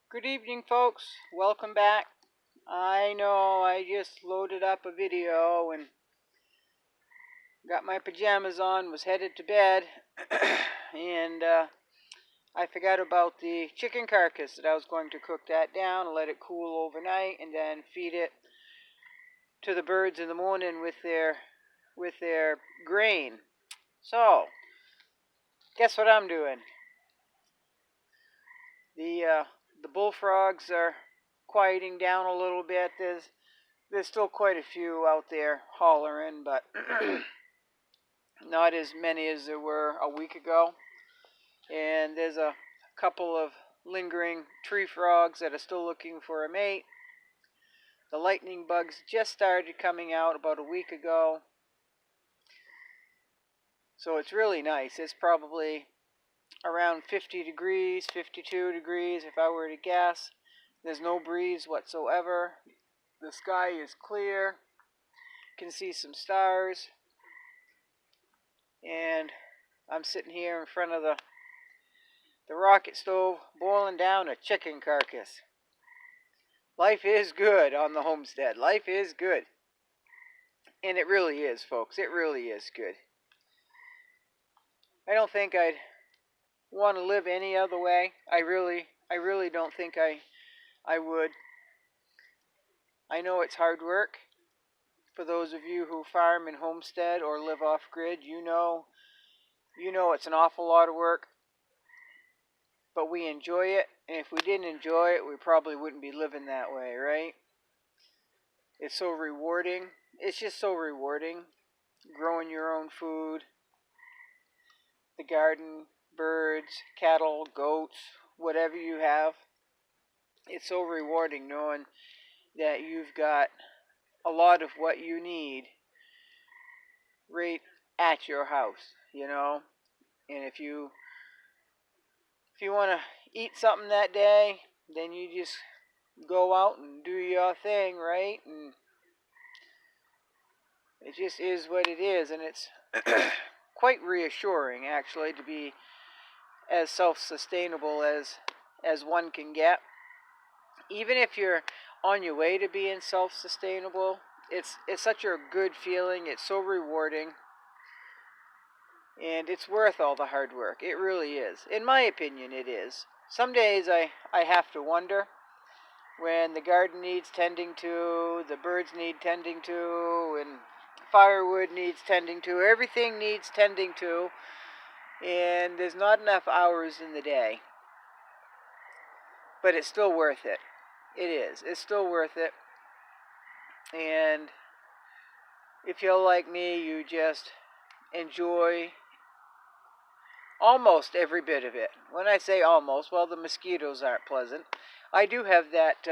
Good evening, folks. Welcome back. I know I just loaded up a video and got my pajamas on, was headed to bed, and I forgot about the chicken carcass that I was going to cook that down and let it cool overnight and then feed it to the birds in the morning with their grain. So, guess what I'm doing? The bullfrogs are quieting down a little bit. There's still quite a few out there hollering, but not as many as there were a week ago. And there's a couple of lingering tree frogs that are still looking for a mate. The lightning bugs just started coming out about a week ago. So it's really nice. It's probably around 50 degrees, 52 degrees if I were to guess. There's no breeze whatsoever. The sky is clear. You can see some stars. And I'm sitting here in front of the rocket stove boiling down a chicken carcass. Life is good on the homestead. Life is good. And it really is, folks. It really is good. I don't think I'd want to live any other way. I really don't think I would. I know it's hard work. For those of you who farm and homestead or live off grid, you know it's an awful lot of work. But we enjoy it, and if we didn't enjoy it, we probably wouldn't be living that way, right? It's so rewarding. It's just so rewarding. Growing your own food, the garden, birds, cattle, goats, whatever you have. It's so rewarding knowing that you've got a lot of what you need right at your house, And if you want to eat something that day, then you just go out and do your thing, right? And it just is what it is, and it's quite reassuring, actually, to be as self-sustainable as one can get. Even if you're on your way to being self-sustainable, it's such a good feeling. It's so rewarding, and it's worth all the hard work. It really is. In my opinion, it is. Some days I have to wonder when the garden needs tending to, the birds need tending to, and firewood needs tending to. Everything needs tending to, and there's not enough hours in the day. But it's still worth it. It is. It's still worth it. And if you're like me, you just enjoy almost every bit of it. When I say almost, well, the mosquitoes aren't pleasant. I do have that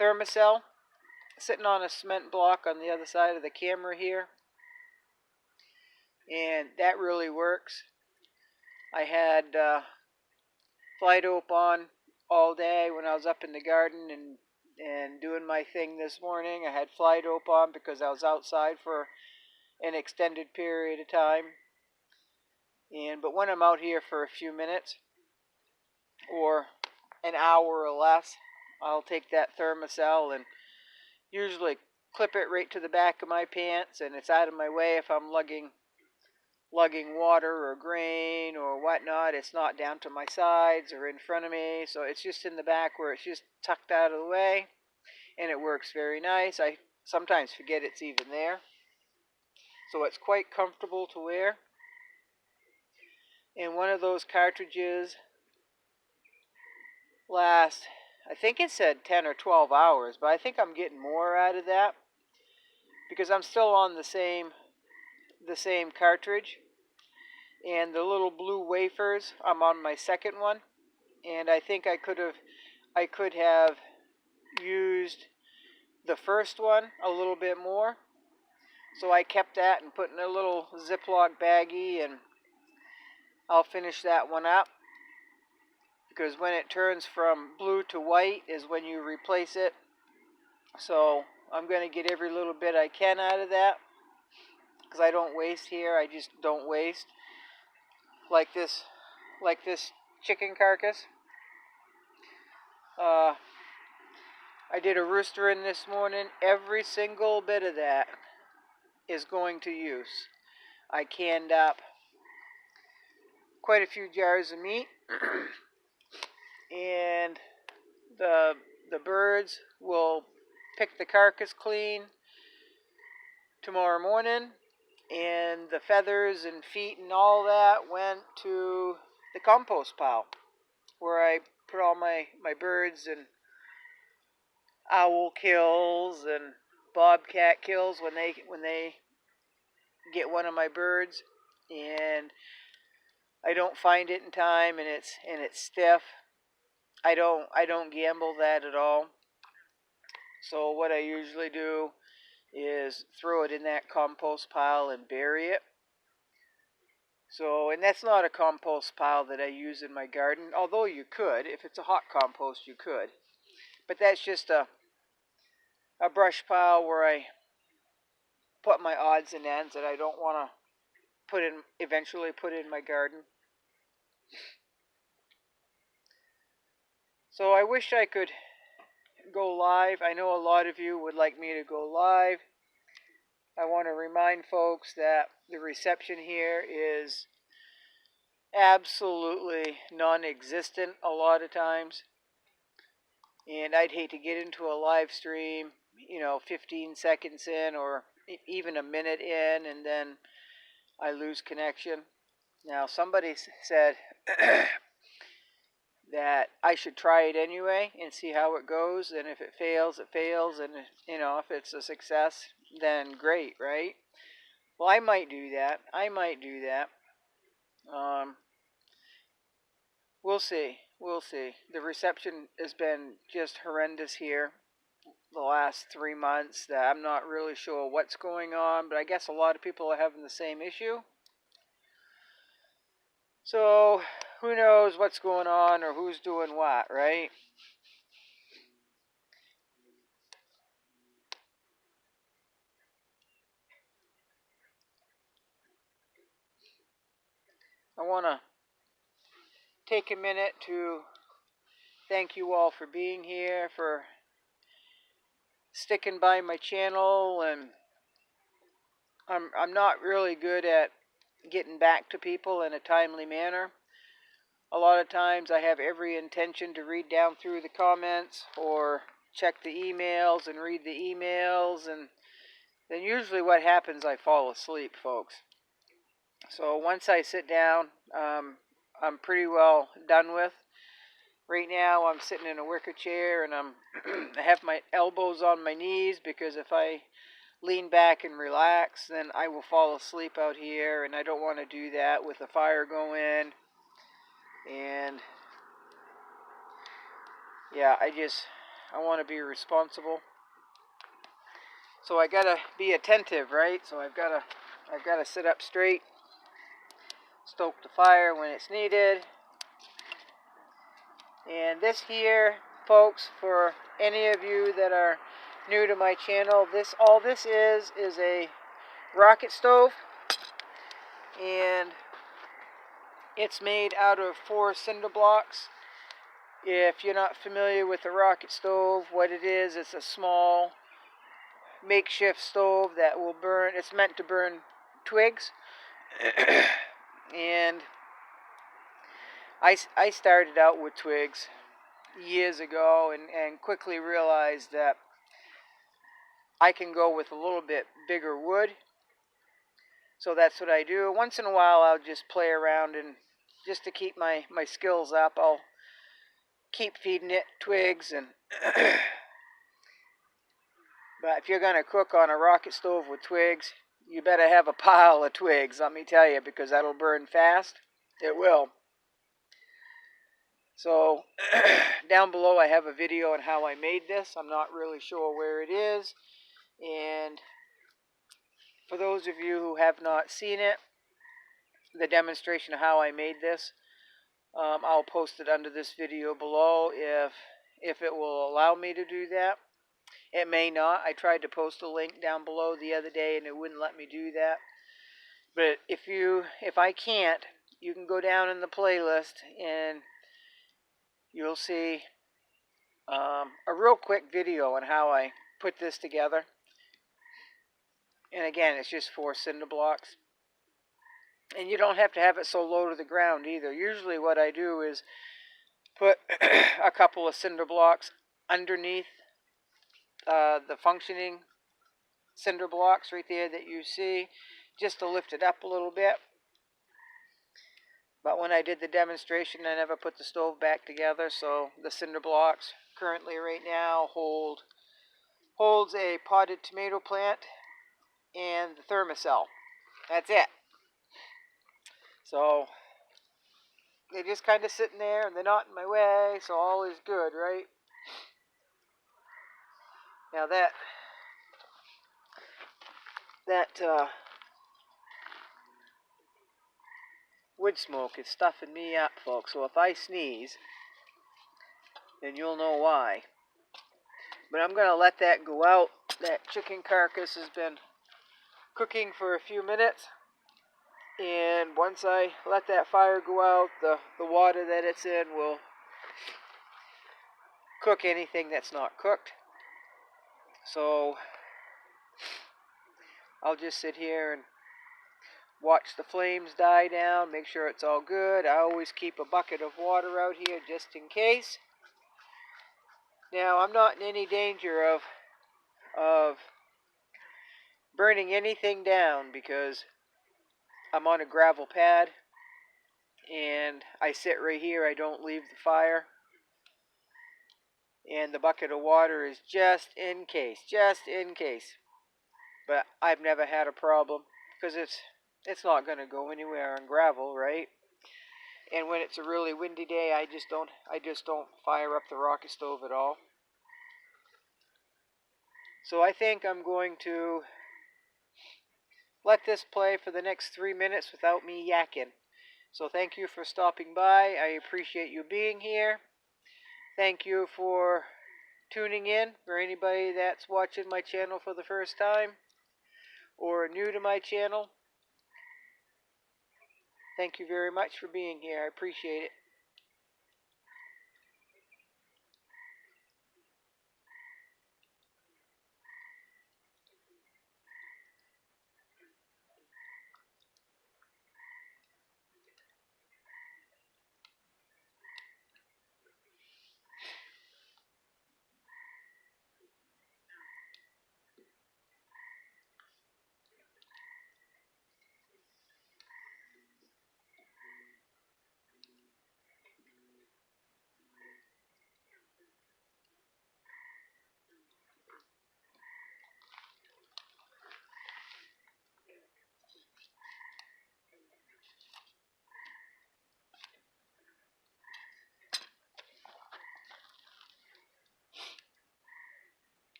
thermocell sitting on a cement block on the other side of the camera here. And that really works. I had fly dope on all day when I was up in the garden and doing my thing this morning. I had fly dope on because I was outside for an extended period of time. But when I'm out here for a few minutes or an hour or less, I'll take that thermocell and usually clip it right to the back of my pants, and it's out of my way if I'm lugging water or grain or whatnot. It's not down to my sides or in front of me, so it's just in the back where it's just tucked out of the way, and it works very nice. I sometimes forget it's even there, so it's quite comfortable to wear. And one of those cartridges lasts, I think it said 10 or 12 hours, but I think I'm getting more out of that because I'm still on the same cartridge. And the little blue wafers, I'm on my second one, and I think I could have used the first one a little bit more. So I kept that and put in a little Ziploc baggie, and I'll finish that one up. Because when it turns from blue to white is when you replace it. So I'm going to get every little bit I can out of that. Because I don't waste here. I just don't waste. Like this chicken carcass. I did a rooster in this morning. Every single bit of that is going to use. I canned up quite a few jars of meat, and the birds will pick the carcass clean tomorrow morning, and the feathers and feet and all that went to the compost pile where I put all my birds and owl kills and bobcat kills when they get one of my birds and I don't find it in time and it's stiff. I don't gamble that at all. So what I usually do is throw it in that compost pile and bury it. So, and that's not a compost pile that I use in my garden, although you could. If it's a hot compost, you could. But that's just a brush pile where I put my odds and ends that I don't want to eventually put in my garden. So I wish I could go live. I know a lot of you would like me to go live. I want to remind folks that the reception here is absolutely non-existent a lot of times. And I'd hate to get into a live stream, 15 seconds in or even a minute in, and then I lose connection. Now, somebody said that I should try it anyway and see how it goes. And if it fails, it fails. And, if it's a success, then great, right? Well, I might do that. We'll see. The reception has been just horrendous here the last 3 months. That I'm not really sure what's going on, but I guess a lot of people are having the same issue. So, who knows what's going on or who's doing what, right? I want to take a minute to thank you all for being here, for sticking by my channel, and I'm not really good at getting back to people in a timely manner. A lot of times I have every intention to read down through the comments or check the emails and read the emails, and then usually what happens, I fall asleep, folks. So once I sit down, I'm pretty well done with. Right now I'm sitting in a wicker chair and I have my elbows on my knees because if I lean back and relax, then I will fall asleep out here, and I don't want to do that with the fire going. And yeah, I want to be responsible. So I gotta be attentive, right? So I've gotta sit up straight, stoke the fire when it's needed. And this here, folks, for any of you that are new to my channel, all this is a rocket stove, and it's made out of 4 cinder blocks. If you're not familiar with a rocket stove, what it is, it's a small makeshift stove that will burn. It's meant to burn twigs. And I started out with twigs years ago and quickly realized that I can go with a little bit bigger wood. So that's what I do. Once in a while I'll just play around, and just to keep my skills up, I'll keep feeding it twigs. And but if you're going to cook on a rocket stove with twigs, you better have a pile of twigs, let me tell you, because that'll burn fast. It will. So down below I have a video on how I made this. I'm not really sure where it is. And for those of you who have not seen it, the demonstration of how I made this, I'll post it under this video below if it will allow me to do that. It may not. I tried to post a link down below the other day and it wouldn't let me do that. But if I can't, you can go down in the playlist and you'll see a real quick video on how I put this together. And again, it's just 4 cinder blocks. And you don't have to have it so low to the ground either. Usually what I do is put a couple of cinder blocks underneath the functioning cinder blocks right there that you see, just to lift it up a little bit. But when I did the demonstration, I never put the stove back together, so the cinder blocks currently right now holds a potted tomato plant and the thermocell. That's it. So they're just kind of sitting there and they're not in my way, so all is good, right? Now that wood smoke is stuffing me up, folks. So if I sneeze, then you'll know why. But I'm going to let that go out. That chicken carcass has been cooking for a few minutes. And once I let that fire go out, the water that it's in will cook anything that's not cooked. So I'll just sit here and watch the flames die down, make sure it's all good. I always keep a bucket of water out here just in case. Now, I'm not in any danger of burning anything down because I'm on a gravel pad and I sit right here. I don't leave the fire. And the bucket of water is just in case. But I've never had a problem because it's not going to go anywhere on gravel, right? And when it's a really windy day, I just don't fire up the rocket stove at all. So I think I'm going to let this play for the next 3 minutes without me yakking. So thank you for stopping by. I appreciate you being here. Thank you for tuning in. For anybody that's watching my channel for the first time or new to my channel, thank you very much for being here. I appreciate it.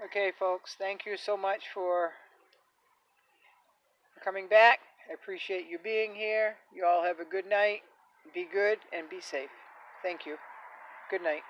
Okay, folks, thank you so much for coming back. I appreciate you being here. You all have a good night. Be good and be safe. Thank you. Good night.